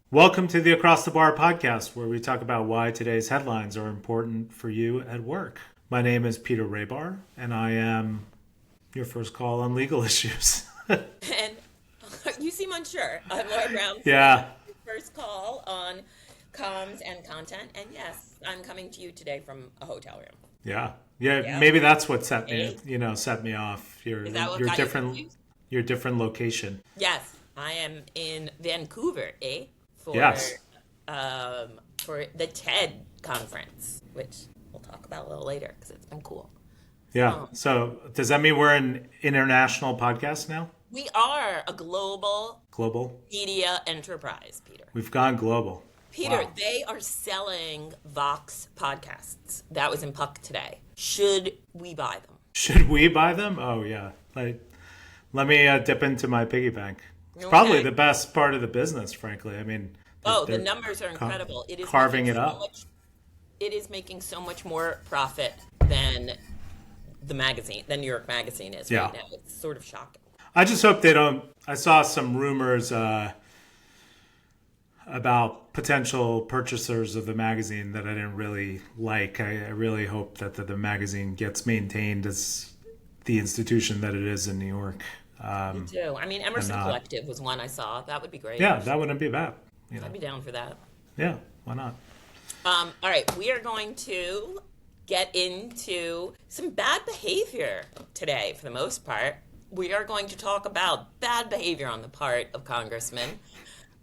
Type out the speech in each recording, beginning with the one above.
Welcome to the Across the Bar podcast, where we talk about why today's headlines are important for you at work. My name is Peter Rahbar, and I am your first call on legal issues. And you seem unsure. I'm Laura Brounstein. Yeah, First call on comms and content. And yes, I'm coming to you today from a hotel room. yeah. Yeah. Maybe that's what set Hey, me off. is that what Your got you different, confused? your different location. Yes, I am in Vancouver, Yes. For the TED conference, which we'll talk about a little later because it's been cool. Yeah. Um, So does that mean we're an international podcast now? we are a global Global? media enterprise, Peter. We've gone global. Peter, Wow. they are selling Vox podcasts. That was in Puck today. Should we buy them? Should we buy them? Oh, yeah. Let me dip into my piggy bank. It's probably Okay. the best part of the business, frankly. I mean, Oh, the they're numbers are incredible. It is carving making it so up. much. It is making so much more profit than the magazine, than New York Magazine is Yeah. right now. It's sort of shocking. I just hope they don't. I saw some rumors about potential purchasers of the magazine that I didn't really like. I really hope that the magazine gets maintained as the institution that it is in New York. Me too. I mean, And Emerson not. Collective was one I saw. That would be great. Yeah, that wouldn't be bad. I'd be down for that. Yeah, why not? All right, we are going to get into some bad behavior today, for the most part. We are going to talk about bad behavior on the part of congressmen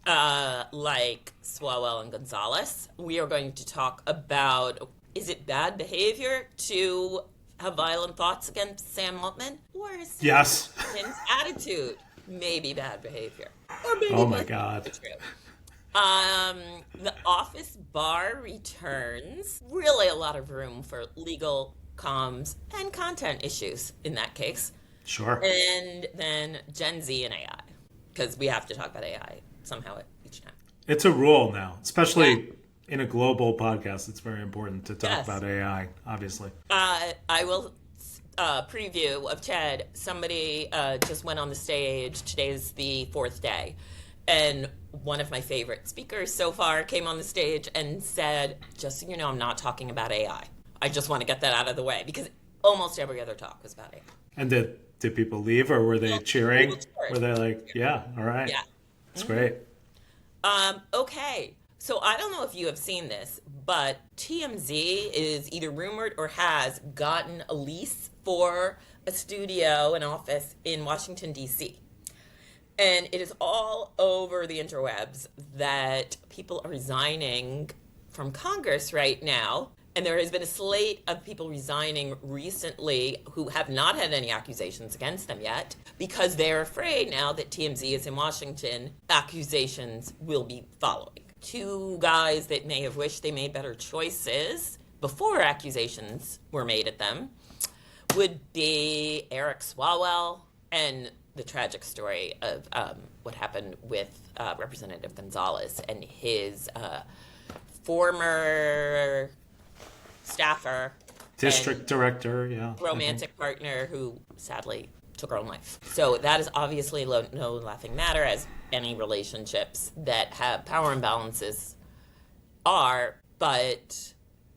like Swalwell and Gonzales. We are going to talk about, is it bad behavior to have violent thoughts against Sam Altman? Or is Sam Yes. Altman's attitude maybe bad behavior? Or maybe Oh my both God. are true. The office bar returns. Really a lot of room for legal comms and content issues in that case. Sure. And then Gen Z and AI, because we have to talk about AI somehow each time. It's a rule now, Yeah. especially in a global podcast. It's very important to talk Yes. about AI, obviously. I will preview of TED. Somebody just went on the stage. Today's the fourth day. And one of my favorite speakers so far came on the stage and said, just so you know, I'm not talking about AI. I just want to get that out of the way because almost every other talk was about AI. And did people leave, or were they Well, cheering? people cheered. Were they like, yeah, all right, Yeah. it's great. Okay. So I don't know if you have seen this, but TMZ is either rumored or has gotten a lease for a studio, an office in Washington, D.C. And it is all over the interwebs that people are resigning from Congress right now. And there has been a slate of people resigning recently who have not had any accusations against them yet because they're afraid now that TMZ is in Washington, accusations will be following. Two guys that may have wished they made better choices before accusations were made at them would be Eric Swalwell and the tragic story of what happened with Representative Gonzales and his former staffer District and director, yeah. I think. romantic partner who sadly took her own life. So that is obviously no laughing matter, as any relationships that have power imbalances are. But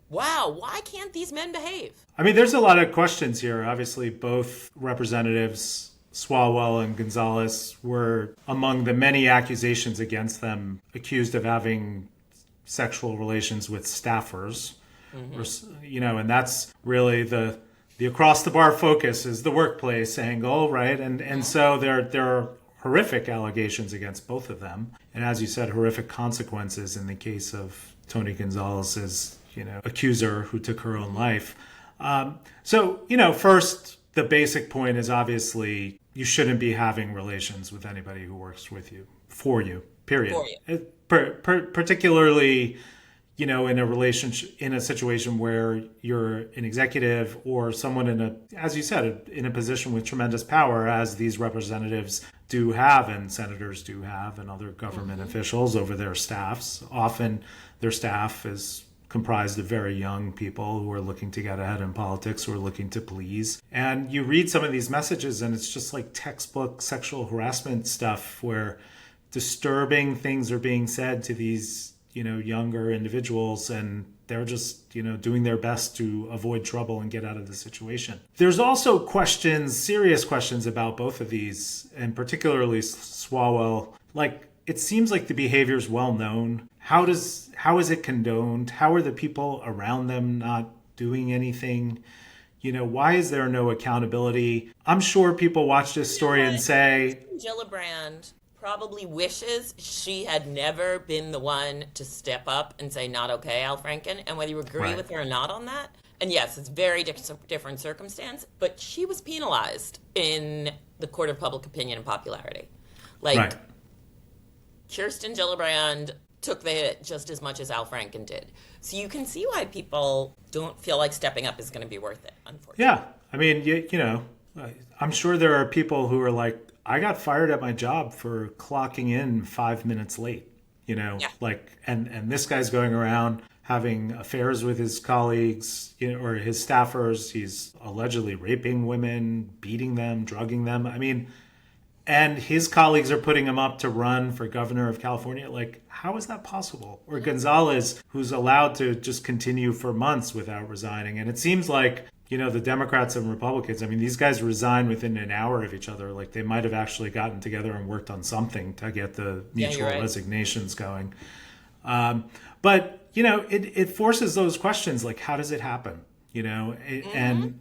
wow, why can't these men behave? I mean, there's a lot of questions here. Obviously, both representatives, Swalwell and Gonzales, were among the many accusations against them, accused of having sexual relations with staffers. Or, and that's really the across the bar focus is the workplace angle, right? And so there are horrific allegations against both of them, and as you said, horrific consequences in the case of Tony Gonzalez's accuser who took her own life. First, the basic point is obviously you shouldn't be having relations with anybody who works with you, for you, period. For you. Particularly, in a relationship, in a situation where you're an executive or someone as you said, in a position with tremendous power, as these representatives do have and senators do have and other government officials over their staffs. Often their staff is comprised of very young people who are looking to get ahead in politics, who are looking to please. And you read some of these messages and it's just like textbook sexual harassment stuff where disturbing things are being said to these, younger individuals, and they're just, doing their best to avoid trouble and get out of the situation. There's also serious questions about both of these, and particularly Swalwell. Like, it seems like the behavior is well known. How is it condoned? How are the people around them not doing anything? Why is there no accountability? I'm sure people watch this story and say, Gillibrand probably wishes she had never been the one to step up and say, not okay, Al Franken. And whether you agree with her or not on that, and yes, it's very different circumstance, but she was penalized in the court of public opinion and popularity. Kirsten Gillibrand took the hit just as much as Al Franken did. So you can see why people don't feel like stepping up is going to be worth it, unfortunately. Yeah. I mean, I'm sure there are people who are like, I got fired at my job for clocking in 5 minutes late, and this guy's going around having affairs with his colleagues, or his staffers. He's allegedly raping women, beating them, drugging them. I mean, and his colleagues are putting him up to run for governor of California. Like, how is that possible? Or Gonzales, who's allowed to just continue for months without resigning. And it seems like, the Democrats and Republicans, I mean, these guys resign within an hour of each other. Like, they might have actually gotten together and worked on something to get the mutual resignations going. But, it forces those questions, like, how does it happen? And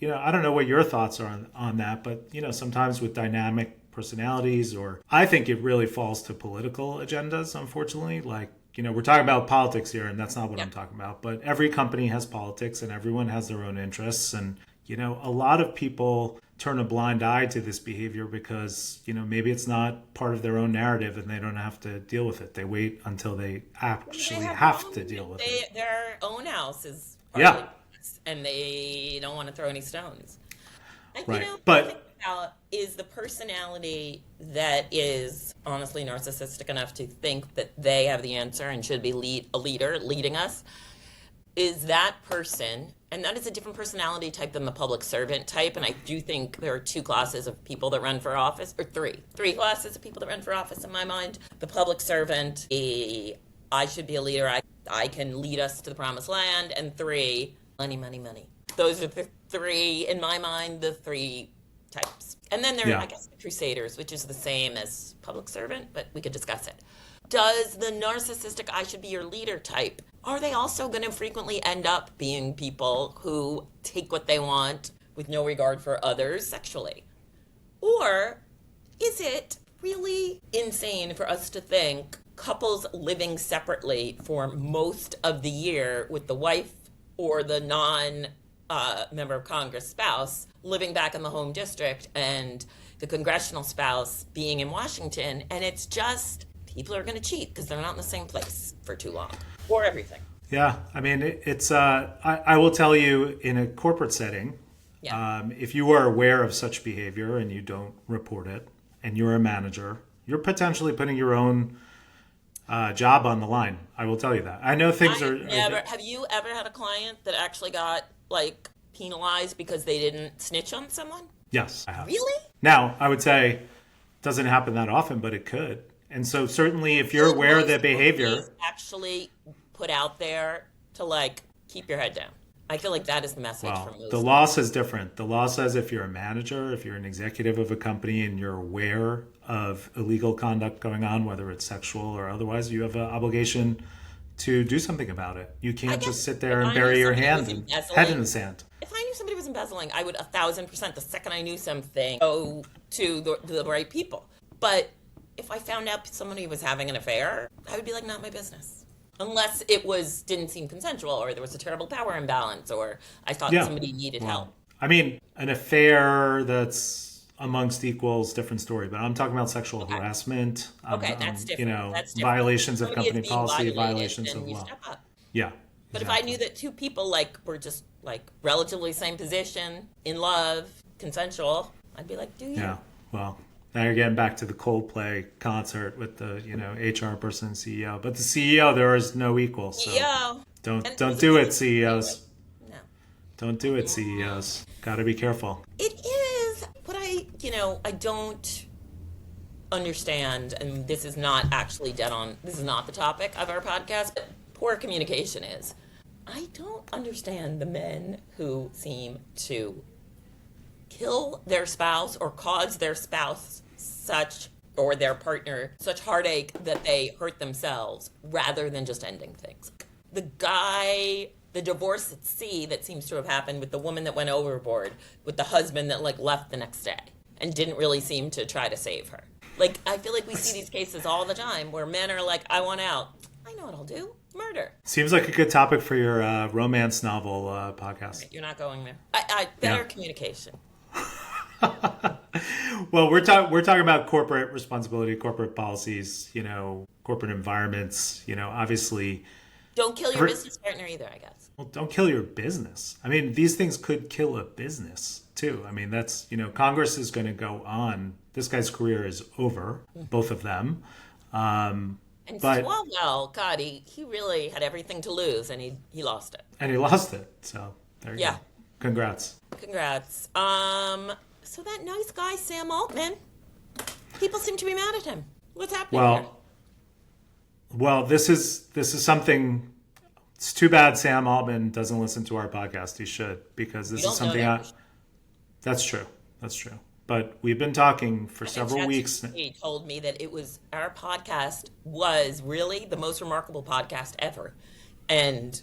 I don't know what your thoughts are on that, but, sometimes with dynamic personalities, or I think it really falls to political agendas, unfortunately. Like, we're talking about politics here, and that's not what I'm talking about. But every company has politics, and everyone has their own interests. And, a lot of people turn a blind eye to this behavior because, maybe it's not part of their own narrative and they don't have to deal with it. They wait until they actually have to deal with it. Their own house is part of it. And they don't want to throw any stones. Right. But is the personality that is honestly narcissistic enough to think that they have the answer and should be a leader leading us, is that person, and that is a different personality type than the public servant type, and I do think there are two classes of people that run for office, or three classes of people that run for office in my mind. The public servant, I should be a leader, I can lead us to the promised land, and 3, money, money, money. Those are the 3, in my mind, the 3 types. And then there are, I guess, the crusaders, which is the same as public servant, but we could discuss it. Does the narcissistic I should be your leader type, are they also going to frequently end up being people who take what they want with no regard for others sexually? Or is it really insane for us to think couples living separately for most of the year with the wife or the non-member of Congress spouse living back in the home district and the congressional spouse being in Washington, and it's just people are going to cheat because they're not in the same place for too long, or everything. Yeah, I mean, it's. I will tell you, in a corporate setting, if you are aware of such behavior and you don't report it, and you're a manager, you're potentially putting your own job on the line. I will tell you that. I know things are. Have you ever had a client that actually got penalized because they didn't snitch on someone? Yes, I have. Really? Now, I would say it doesn't happen that often, but it could. And so certainly if you're aware of the behavior, actually put out there to keep your head down. I feel like that is the message from those. The law says different. The law says if you're a manager, if you're an executive of a company and you're aware of illegal conduct going on, whether it's sexual or otherwise, you have an obligation to do something about it. You can't just sit there and bury your head in the sand. If I knew somebody was embezzling, I would 1,000% the second I knew something go to the right people. But if I found out somebody was having an affair, I would be like, not my business. Unless it didn't seem consensual, or there was a terrible power imbalance, or I thought somebody needed help. I mean, an affair that's amongst equals, different story. But I'm talking about sexual harassment. That's different. That's different. Violations of company policy, violations of law. Step up. Yeah. But if I knew that two people were just relatively same position, in love, consensual, I'd be like, do you? Yeah. Well, now you're getting back to the Coldplay concert with the HR person and CEO. But the CEO, there is no equal. So don't do it, CEOs. No. Don't do it, CEOs. Got to be careful. It is, but I don't understand, and this is not actually dead on, this is not the topic of our podcast, but poor communication is. I don't understand the men who seem to kill their spouse or cause their spouse or their partner such heartache that they hurt themselves rather than just ending things. The divorce at sea that seems to have happened with the woman that went overboard with the husband that left the next day and didn't really seem to try to save her. I feel like we see these cases all the time where men are like, I want out. I know what I'll do. Murder. Seems like a good topic for your romance novel podcast. You're not going there. Better communication. Well, we're talking about corporate responsibility, corporate policies, corporate environments, obviously. Don't kill your business partner either, I guess. Well, don't kill your business. I mean, these things could kill a business too. I mean, that's, Congress is going to go on. This guy's career is over, both of them. And Swalwell, God, he really had everything to lose, and he lost it. And he lost it. So there you go. Congrats. So that nice guy, Sam Altman, people seem to be mad at him. What's happening here? Well, this is something. It's too bad Sam Altman doesn't listen to our podcast. He should, because this is something. That's true. But we've been talking for several weeks. He told me that our podcast was really the most remarkable podcast ever, and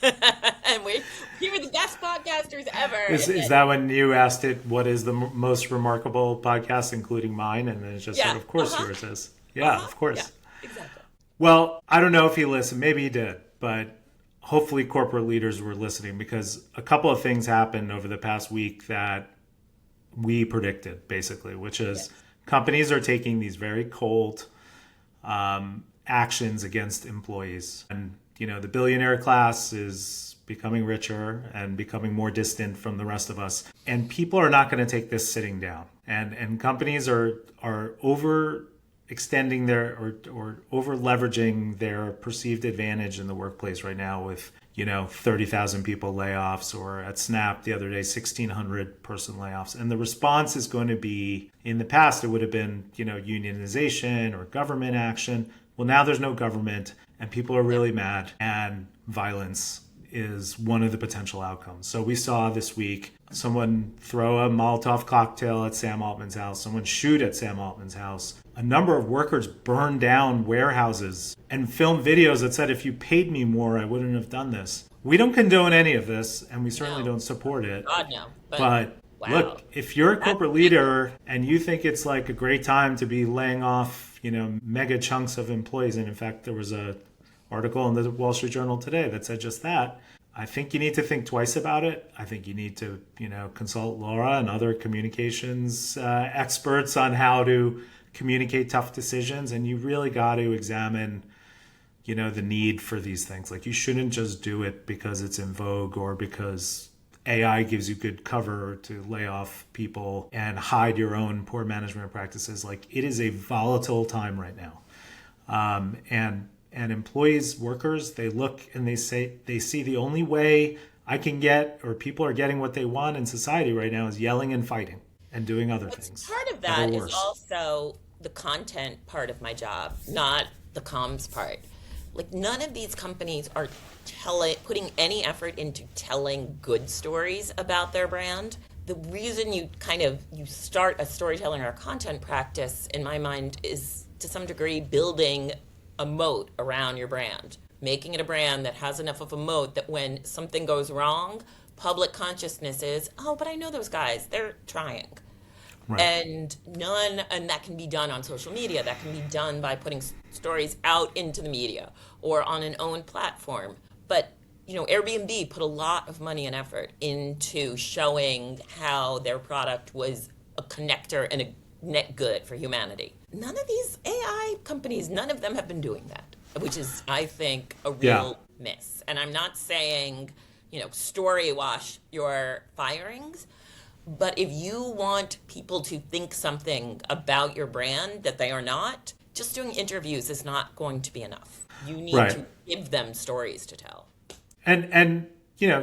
and we were the best podcasters ever. Is that when you asked it, what is the most remarkable podcast, including mine? And then it's just of course yours is. Yeah, of course. Yeah, exactly. Well, I don't know if he listened. Maybe he did. But hopefully corporate leaders were listening, because a couple of things happened over the past week that we predicted, basically, which is companies are taking these very cold actions against employees. And the billionaire class is becoming richer and becoming more distant from the rest of us. And people are not going to take this sitting down. And companies are overextending or over leveraging their perceived advantage in the workplace right now with, 30,000 people layoffs, or at Snap the other day, 1,600 person layoffs. And the response is going to be, in the past, it would have been, unionization or government action. Well, now there's no government, and people are really mad, and violence is one of the potential outcomes. So we saw this week someone throw a Molotov cocktail at Sam Altman's house, someone shoot at Sam Altman's house. A number of workers burned down warehouses and filmed videos that said, if you paid me more, I wouldn't have done this. We don't condone any of this, and we certainly don't support it. God, no. But look, if you're a corporate leader and you think it's like a great time to be laying off, mega chunks of employees, and in fact, there was a article in the Wall Street Journal today that said just that, I think you need to think twice about it. I think you need to, consult Laura and other communications experts on how to communicate tough decisions. And you really got to examine, the need for these things. You shouldn't just do it because it's in vogue or because AI gives you good cover to lay off people and hide your own poor management practices. It is a volatile time right now. And employees, workers, they look and they see the only way I can get, or people are getting what they want in society right now, is yelling and fighting and doing other things. Part of that is also the content part of my job, not the comms part. None of these companies are putting any effort into telling good stories about their brand. The reason you start a storytelling or a content practice, in my mind, is to some degree building a moat around your brand, making it a brand that has enough of a moat that when something goes wrong, public consciousness is, oh, but I know those guys, they're trying. Right. And that can be done on social media. That can be done by putting stories out into the media or on an own platform. But, Airbnb put a lot of money and effort into showing how their product was a connector and a net good for humanity. None of these AI companies, none of them have been doing that, which is, I think, a real miss. And I'm not saying, story wash your firings, but if you want people to think something about your brand that they are not, just doing interviews is not going to be enough. You need to give them stories to tell. And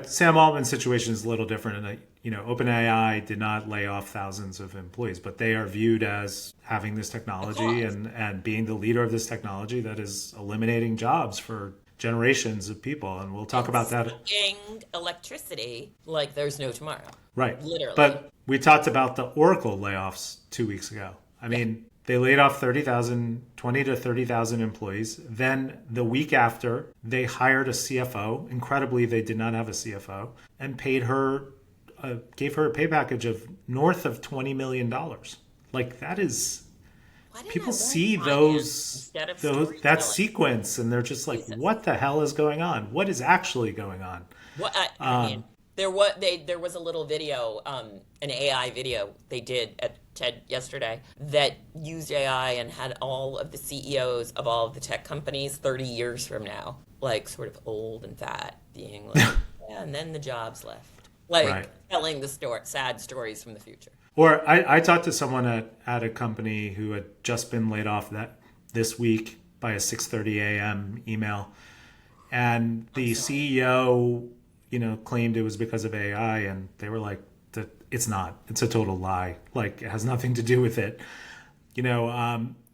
Sam Altman's situation is a little different. And OpenAI did not lay off thousands of employees, but they are viewed as having this technology and being the leader of this technology that is eliminating jobs for generations of people. And we'll talk about that. Sucking electricity like there's no tomorrow. Right. Literally. But we talked about the Oracle layoffs 2 weeks ago. I mean, they laid off 20 to 30,000 employees. Then the week after, they hired a CFO. Incredibly, they did not have a CFO, and gave her a pay package of north of $20 million. Like, that is, people see that sequence and they're just like, what the hell is going on? What is actually going on? I mean, there was a little video, an AI video they did at TED yesterday that used AI and had all of the CEOs of all of the tech companies 30 years from now, like sort of old and fat, being like, yeah, and then the jobs left. Like telling the sad stories from the future. Or I talked to someone at a company who had just been laid off this week by a 6:30 a.m. email, and the CEO, claimed it was because of AI, and they were like, "It's not. It's a total lie. Like, it has nothing to do with it."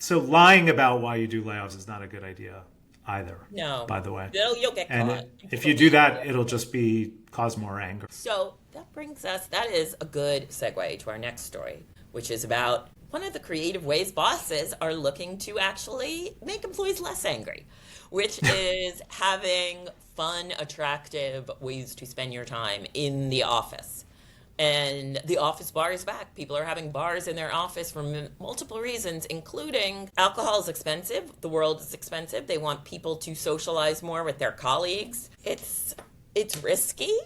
So lying about why you do layoffs is not a good idea either. No, by the way, you'll get caught. And if you do that, it'll just cause more anger. So that is a good segue to our next story, which is about one of the creative ways bosses are looking to actually make employees less angry, which is having fun, attractive ways to spend your time in the office. And the office bar is back. People are having bars in their office for multiple reasons, including alcohol is expensive. The world is expensive. They want people to socialize more with their colleagues. It's risky,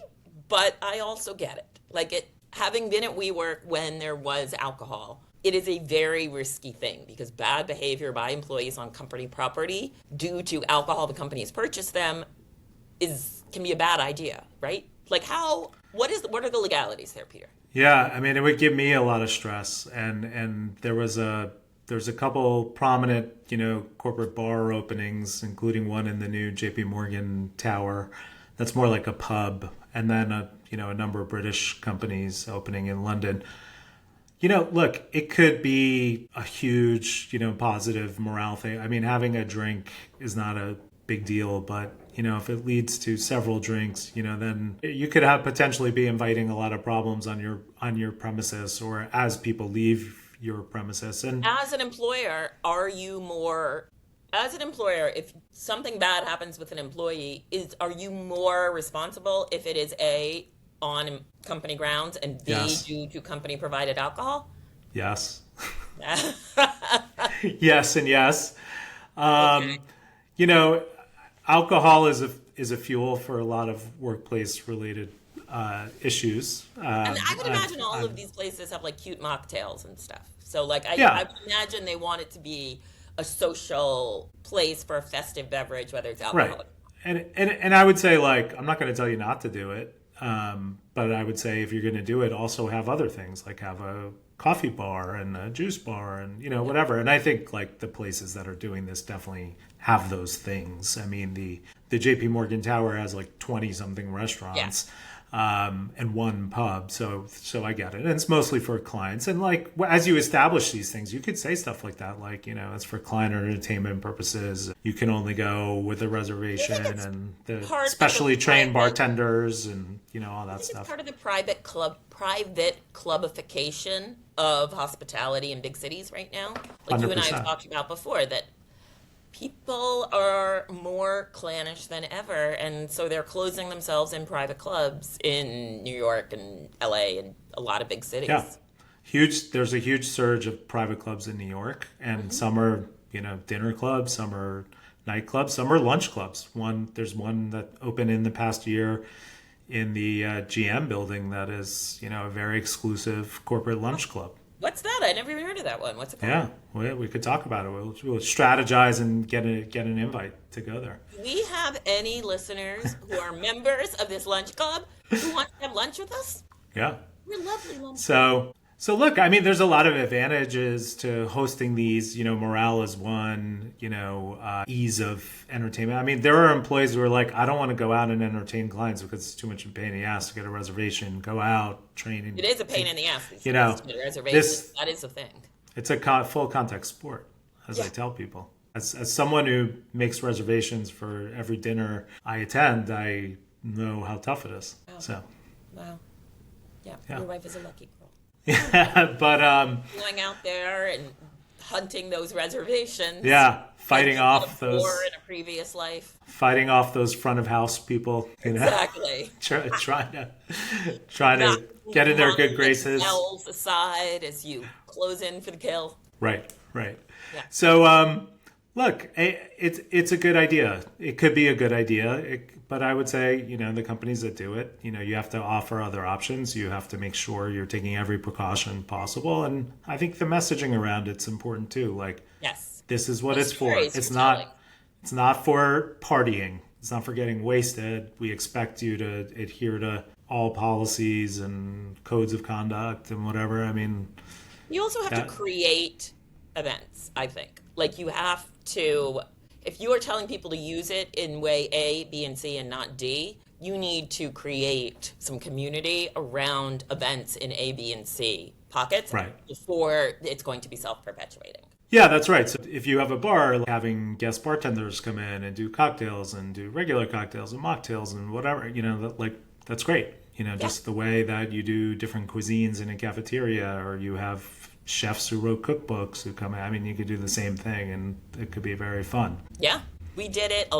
but I also get it. Like, having been at WeWork when there was alcohol, it is a very risky thing because bad behavior by employees on company property due to alcohol the company has purchased them can be a bad idea, right? Like, what are the legalities there, Peter? Yeah, I mean, it would give me a lot of stress, and there's a couple prominent, corporate bar openings, including one in the new JP Morgan Tower. That's more like a pub, and then a number of British companies opening in London. Look, it could be a huge, positive morale thing. I mean, having a drink is not a big deal, but if it leads to several drinks, then you could potentially be inviting a lot of problems on your premises or as people leave your premises. And as an employer, if something bad happens with an employee, are you more responsible if it is A, on company grounds, and B, due to company provided alcohol? Yes. Yes and yes. Okay. Alcohol is a fuel for a lot of workplace related issues. And I would imagine all of these places have like cute mocktails and stuff. So I would imagine they want it to be a social place for a festive beverage, whether it's alcohol. Right. And I would say, like, I'm not going to tell you not to do it. But I would say if you're going to do it, also have other things, like have a coffee bar and a juice bar and, whatever. And I think like the places that are doing this definitely have those things. I mean, the JP Morgan Tower has like 20 something restaurants. And one pub. So I get it. And it's mostly for clients. And like, as you establish these things, you could say stuff like that. Like, it's for client entertainment purposes. You can only go with a reservation and the specially trained bartenders and, all that stuff. It's part of the private clubification of hospitality in big cities right now. Like 100%. You and I have talked about before that people are more clannish than ever, and so they're closing themselves in private clubs in New York and LA and a lot of big cities. Yeah, there's a huge surge of private clubs in New York, and some are, dinner clubs, some are nightclubs, some are lunch clubs. There's one that opened in the past year in the GM building that is, a very exclusive corporate lunch club. What's that? I never even heard of that one. What's it called? Yeah, we could talk about it. We'll strategize and get an invite to go there. Do we have any listeners who are members of this lunch club who want to have lunch with us? Yeah. We're lovely lunch. So So look, I mean, there's a lot of advantages to hosting these. Morale is one. Ease of entertainment. I mean, there are employees who are like, I don't want to go out and entertain clients because it's too much of a pain in the ass to get a reservation, go out, train. It is a pain in the ass. This that is a thing. It's a full contact sport, as I tell people. As someone who makes reservations for every dinner I attend, I know how tough it is. Wow. So, wow, yeah, your wife is a lucky girl. Yeah, but going out there and hunting those reservations. Yeah, fighting off those. Or in a previous life. Fighting off those front of house people. Exactly. Trying to get in their good graces. L's aside as you close in for the kill. Right. Yeah. So, look, it's a good idea. It could be a good idea, but I would say, the companies that do it, you have to offer other options. You have to make sure you're taking every precaution possible. And I think the messaging around it's important too. Like, yes, this is what it's for. It's not for partying. It's not for getting wasted. We expect you to adhere to all policies and codes of conduct and whatever. I mean, you also have to create events, I think. Like, you have to, if you are telling people to use it in way A, B, and C and not D, you need to create some community around events in A, B, and C pockets before it's going to be self-perpetuating. Yeah, that's right. So if you have a bar, having guest bartenders come in and do cocktails and do regular cocktails and mocktails and whatever, that's great. Just the way that you do different cuisines in a cafeteria, or you have chefs who wrote cookbooks who come in. I mean, you could do the same thing, and it could be very fun. Yeah, we did it,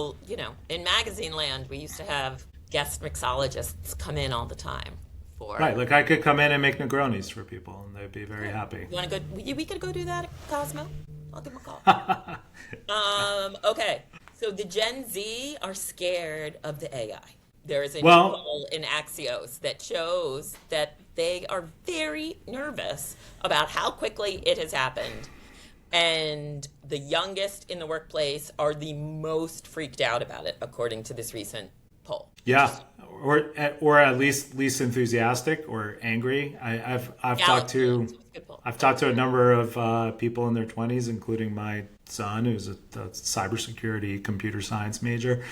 in magazine land. We used to have guest mixologists come in all the time. Right, like I could come in and make Negronis for people, and they'd be very happy. You want to go? We could go do that at Cosmo. I'll give them a call. Okay, so the Gen Z are scared of the AI. There is a new poll in Axios that shows that they are very nervous about how quickly it has happened. And the youngest in the workplace are the most freaked out about it, according to this recent poll. Yeah, or at least enthusiastic or angry. I've talked to a number of people in their 20s, including my son, who's a cybersecurity computer science major.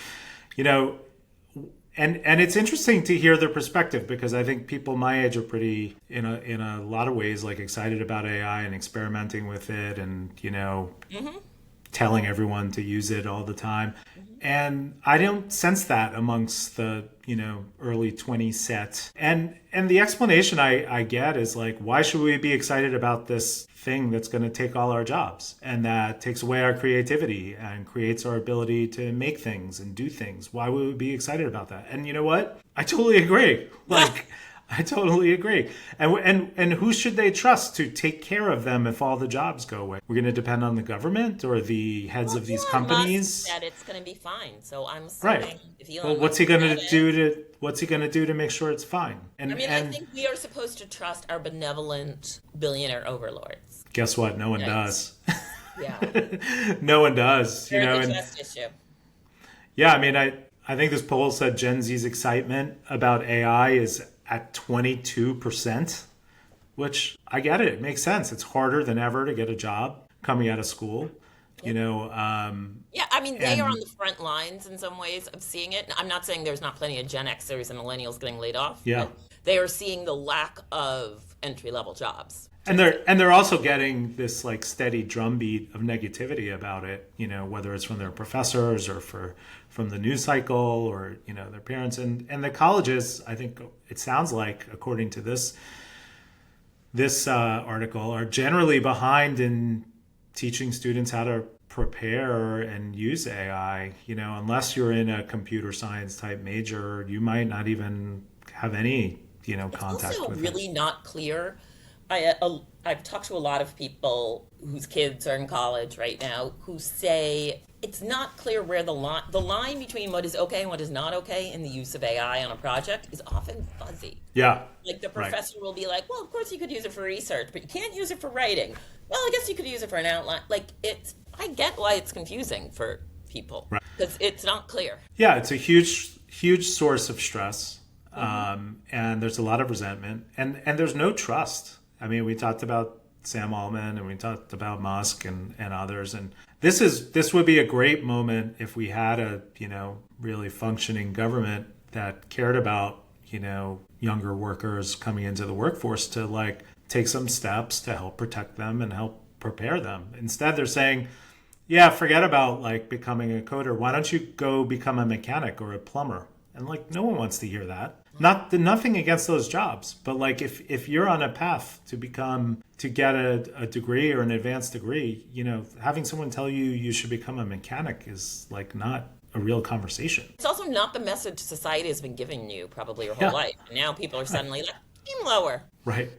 And it's interesting to hear their perspective, because I think people my age are pretty, in a lot of ways, like excited about AI and experimenting with it, and telling everyone to use it all the time. And I don't sense that amongst the early 20 set. And the explanation I get is like, why should we be excited about this thing that's going to take all our jobs, and that takes away our creativity and creates our ability to make things and do things? Why would we be excited about that? And you know what? I totally agree. I totally agree. And who should they trust to take care of them if all the jobs go away? We're going to depend on the government or the heads of these companies? That it's going to be fine. So I'm assuming if Elon what's he going to do to make sure it's fine? I think we are supposed to trust our benevolent billionaire overlords. Guess what? No one does. Yeah. No one does. They're the trust issue. Yeah, I mean, I think this poll said Gen Z's excitement about AI is at 22%, which I get it. It makes sense. It's harder than ever to get a job coming out of school. They are on the front lines in some ways of seeing it. I'm not saying there's not plenty of Gen Xers and millennials getting laid off. Yeah. But they are seeing the lack of entry-level jobs. And they're also getting this like steady drumbeat of negativity about it, whether it's from their professors or from the news cycle or, their parents. And the colleges, I think it sounds like, according to this article, are generally behind in teaching students how to prepare and use AI. Unless you're in a computer science type major, you might not even have any, contact with it. It's also really not clear. I've talked to a lot of people whose kids are in college right now who say it's not clear where the line between what is okay and what is not okay in the use of AI on a project is often fuzzy. Yeah. Like the professor will be like, well, of course you could use it for research, but you can't use it for writing. Well, I guess you could use it for an outline. I get why it's confusing for people because it's not clear. Yeah, it's a huge source of stress. And there's a lot of resentment, and there's no trust. I mean, we talked about Sam Altman and we talked about Musk and others. And this would be a great moment if we had a, really functioning government that cared about, younger workers coming into the workforce to like take some steps to help protect them and help prepare them. Instead, they're saying, yeah, forget about like becoming a coder. Why don't you go become a mechanic or a plumber? And like, no one wants to hear that. Nothing against those jobs, but like if you're on a path to get a degree or an advanced degree, having someone tell you should become a mechanic is like not a real conversation. It's also not the message society has been giving you probably your whole life. And now people are suddenly like, aim lower. Right.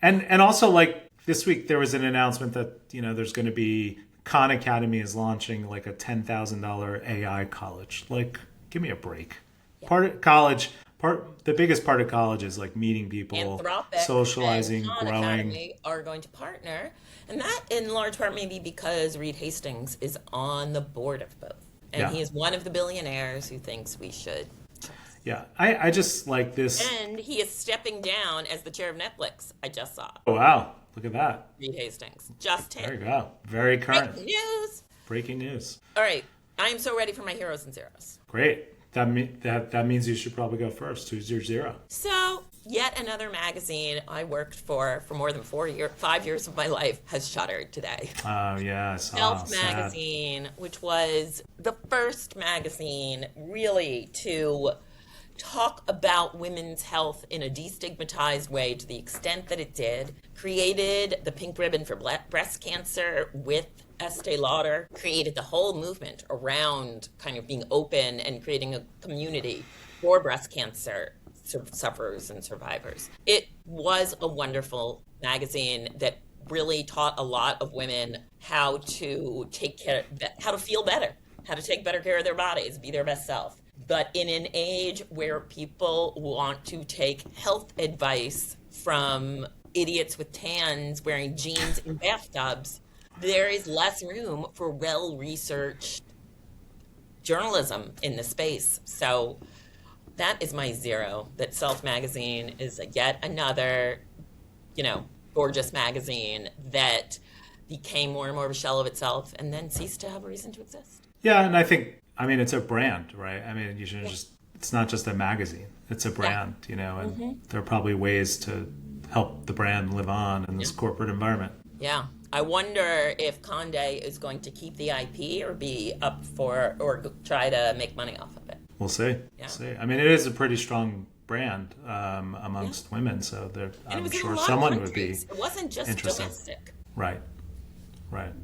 And also like this week there was an announcement that, there's going to be Khan Academy is launching like a $10,000 AI college. Like, give me a break. Yeah. The biggest part of college is like meeting people, Anthropic socializing, and Khan growing. Academy are going to partner, and that in large part maybe because Reed Hastings is on the board of both, and he is one of the billionaires who thinks we should. Yeah, I just like this. And he is stepping down as the chair of Netflix. I just saw. Oh wow, look at that. Reed Hastings just hit. There you go. Very current. Breaking news. News. All right, I am so ready for my heroes and zeros. Great. That means you should probably go first. Who's your zero? So, yet another magazine I worked for more than 5 years of my life has shuttered today. Oh, yeah, I saw. Self magazine, which was the first magazine really to talk about women's health in a destigmatized way to the extent that it did, created the pink ribbon for breast cancer with Estee Lauder, created the whole movement around kind of being open and creating a community for breast cancer sufferers and survivors. It was a wonderful magazine that really taught a lot of women how to how to feel better, how to take better care of their bodies, be their best self. But in an age where people want to take health advice from idiots with tans wearing jeans in bathtubs, there is less room for well-researched journalism in the space. So that is my zero, that Self magazine is yet another, gorgeous magazine that became more and more of a shell of itself and then ceased to have a reason to exist. Yeah, and I think, it's a brand, right? You should it's not just a magazine, it's a brand, and there are probably ways to help the brand live on in this corporate environment. Yeah. I wonder if Condé is going to keep the IP or be up for, or try to make money off of it. We'll see. Yeah. We'll see. It is a pretty strong brand amongst women, so I'm sure someone would be interested. It wasn't just domestic. Right.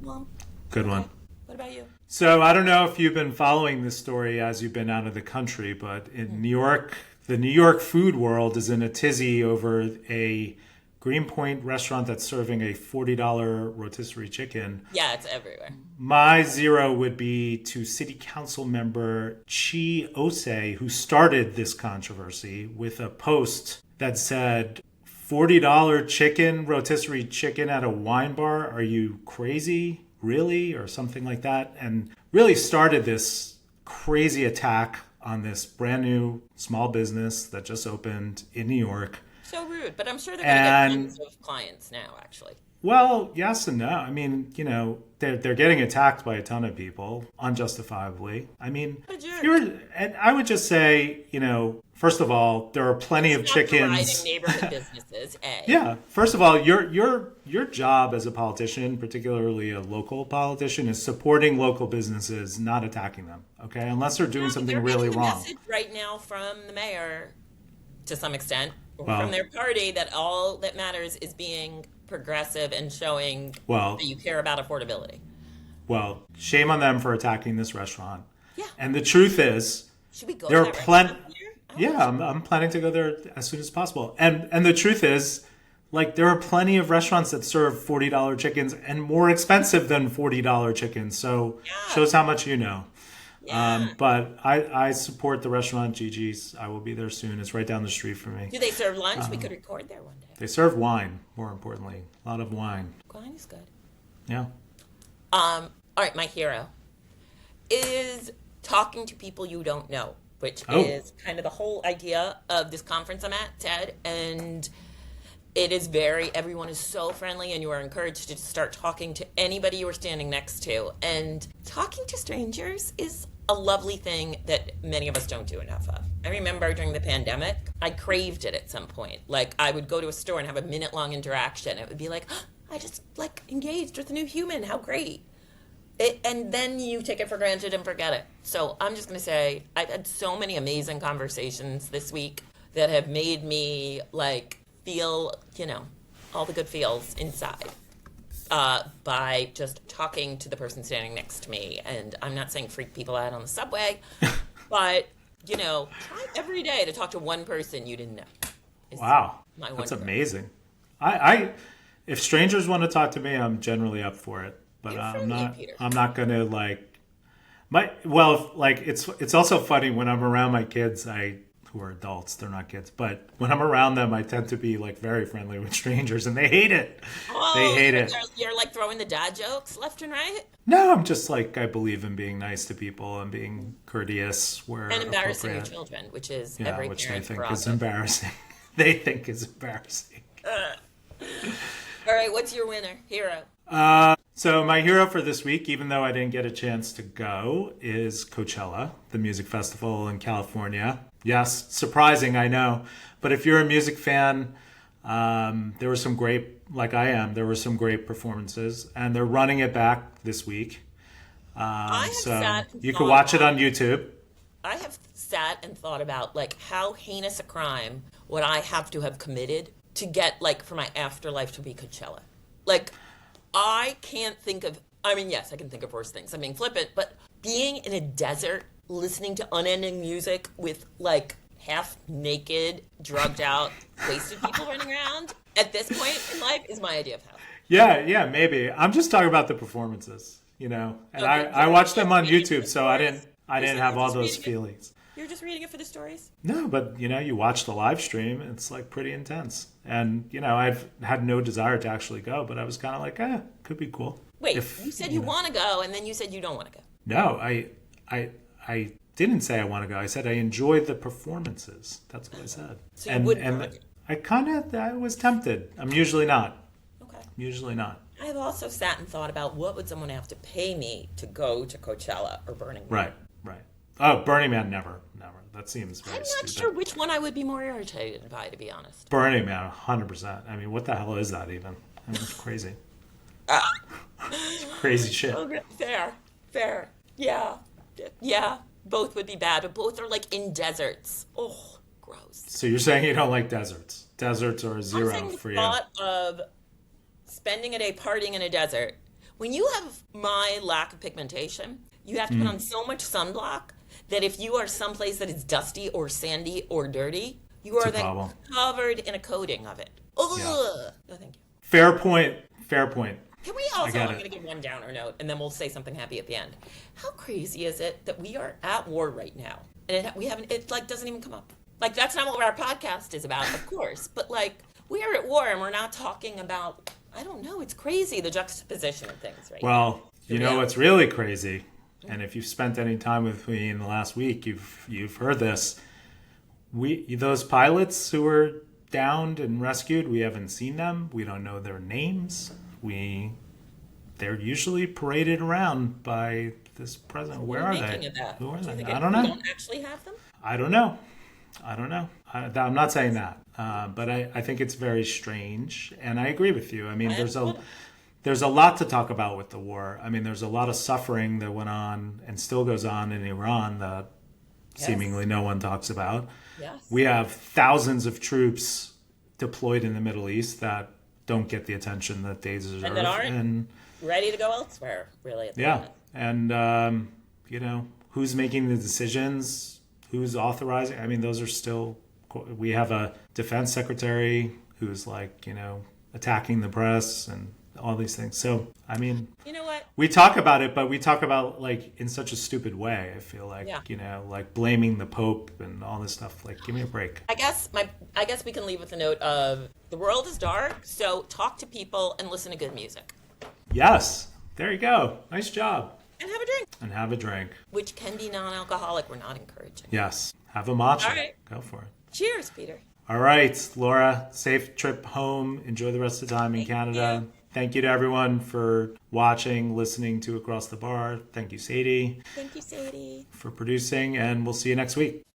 Well, good one. What about you? So I don't know if you've been following this story as you've been out of the country, but in New York, the New York food world is in a tizzy over a Greenpoint restaurant that's serving a $40 rotisserie chicken. Yeah, it's everywhere. My zero would be to City Council member Chi Osei, who started this controversy with a post that said, $40 rotisserie chicken at a wine bar? Are you crazy? Really? Or something like that. And really started this crazy attack on this brand new small business that just opened in New York. So rude, but I'm sure they're going to get tons of clients now, actually. Well, yes and no. They're getting attacked by a ton of people, unjustifiably. And I would just say, first of all, there are plenty of chickens. Neighborhood businesses, A. Yeah. First of all, your job as a politician, particularly a local politician, is supporting local businesses, not attacking them. Okay, unless they're doing something really wrong. Message right now from the mayor, to some extent, from their party, that all that matters is being progressive and showing that you care about affordability. Well, shame on them for attacking this restaurant. Yeah. And the truth is, should we go there to are that plenty. Yeah, I'm planning to go there as soon as possible. And the truth is, there are plenty of restaurants that serve $40 chickens and more expensive than $40 chickens. So shows how much you know. Yeah. But I support the restaurant Gigi's. I will be there soon. It's right down the street from me. Do they serve lunch? We could record there one day. They serve wine, more importantly. A lot of wine. Wine is good. Yeah. All right, my hero is talking to people you don't know, which is kind of the whole idea of this conference I'm at, TED. And It is everyone is so friendly, and you are encouraged to start talking to anybody you are standing next to. And talking to strangers is a lovely thing that many of us don't do enough of. I remember during the pandemic, I craved it at some point. Like, I would go to a store and have a minute-long interaction. It would be like, oh, I just, like, engaged with a new human. How great. And then you take it for granted and forget it. So I'm just going to say, I've had so many amazing conversations this week that have made me, like, feel, all the good feels inside by just talking to the person standing next to me. And I'm not saying freak people out on the subway, but, try every day to talk to one person you didn't know. Wow, that's amazing. I if strangers want to talk to me, I'm generally up for it. But I'm not going to it's also funny when I'm around my kids, who are adults, they're not kids, but when I'm around them, I tend to be like very friendly with strangers, and they hate it. Oh, they hate it. You're like throwing the dad jokes left and right? No, I'm just like, I believe in being nice to people and being courteous where and embarrassing your children, which is every which parent's they think prerogative. is embarrassing. They think is embarrassing. All right, what's your winner, hero? So my hero for this week, even though I didn't get a chance to go, is Coachella, the music festival in California. Yes, surprising, I know. But if you're a music fan, there were some great, like I am, there were some great performances. And they're running it back this week. So you can watch it on YouTube. I have sat and thought about, like, how heinous a crime would I have to have committed to get, like, for my afterlife to be Coachella. Like, I can't think of, yes, I can think of worse things. I'm being flippant, but being in a desert, listening to unending music with, like, half-naked, drugged-out, wasted people running around, at this point in life is my idea of hell. Yeah, maybe. I'm just talking about the performances, And okay, I watched them on YouTube, so I didn't have all those feelings. You're just reading it for the stories? No, but, you watch the live stream, it's, like, pretty intense. And, I've had no desire to actually go, but I was kind of like, could be cool. Wait, you said you want to go, and then you said you don't want to go. No, I didn't say I want to go. I said I enjoyed the performances. That's what I said. So you wouldn't I was tempted. I'm usually not. Okay. Usually not. I've also sat and thought about, what would someone have to pay me to go to Coachella or Burning Man? Right. Oh, Burning Man, never. That seems very stupid. I'm not sure which one I would be more irritated by, to be honest. Burning Man, 100%. What the hell is that even? It's crazy. It's crazy shit. Okay. Fair. Yeah. Both would be bad, but both are, like, in deserts. Oh, gross. So you're saying you don't like deserts? Deserts are a zero for you. I'm saying the thought of spending a day partying in a desert. When you have my lack of pigmentation, you have to put on so much sunblock that if you are someplace that is dusty or sandy or dirty, you are then covered in a coating of it. Ugh. Yeah. No, thank you. Fair point. Can we also, I'm going to give one downer note, and then we'll say something happy at the end. How crazy is it that we are at war right now? And it like doesn't even come up. Like, that's not what our podcast is about, of course. But, like, we are at war, and we're not talking about, I don't know, it's crazy, the juxtaposition of things right now. Well, you know what's really crazy? And if you've spent any time with me in the last week, you've heard this. Those pilots who were downed and rescued, we haven't seen them. We don't know their names. They're usually paraded around by this president. Where are they? Who are they? I don't know. We don't actually have them? I don't know. I'm not saying that, but I think it's very strange, and I agree with you. There's a lot to talk about with the war. There's a lot of suffering that went on and still goes on in Iran that seemingly no one talks about. Yes. We have thousands of troops deployed in the Middle East that don't get the attention that they deserve. And that aren't ready to go elsewhere, really. At the moment. And, who's making the decisions, who's authorizing. Those are still, we have a defense secretary who's attacking the press and all these things. So, you know what? We talk about it, but we talk about in such a stupid way. I feel like, like blaming the Pope and all this stuff. Like, give me a break. I guess we can leave with a note of the world is dark, so talk to people and listen to good music. Yes. There you go. Nice job. And have a drink. Which can be non-alcoholic. We're not encouraging. Yes. Have a matcha. All right. Go for it. Cheers, Peter. All right, Laura, safe trip home. Enjoy the rest of the time in Canada. you. Thank you to everyone for watching, listening to Across the Bar. Thank you, Sadie, Thank you, Sadie. for producing, and we'll see you next week.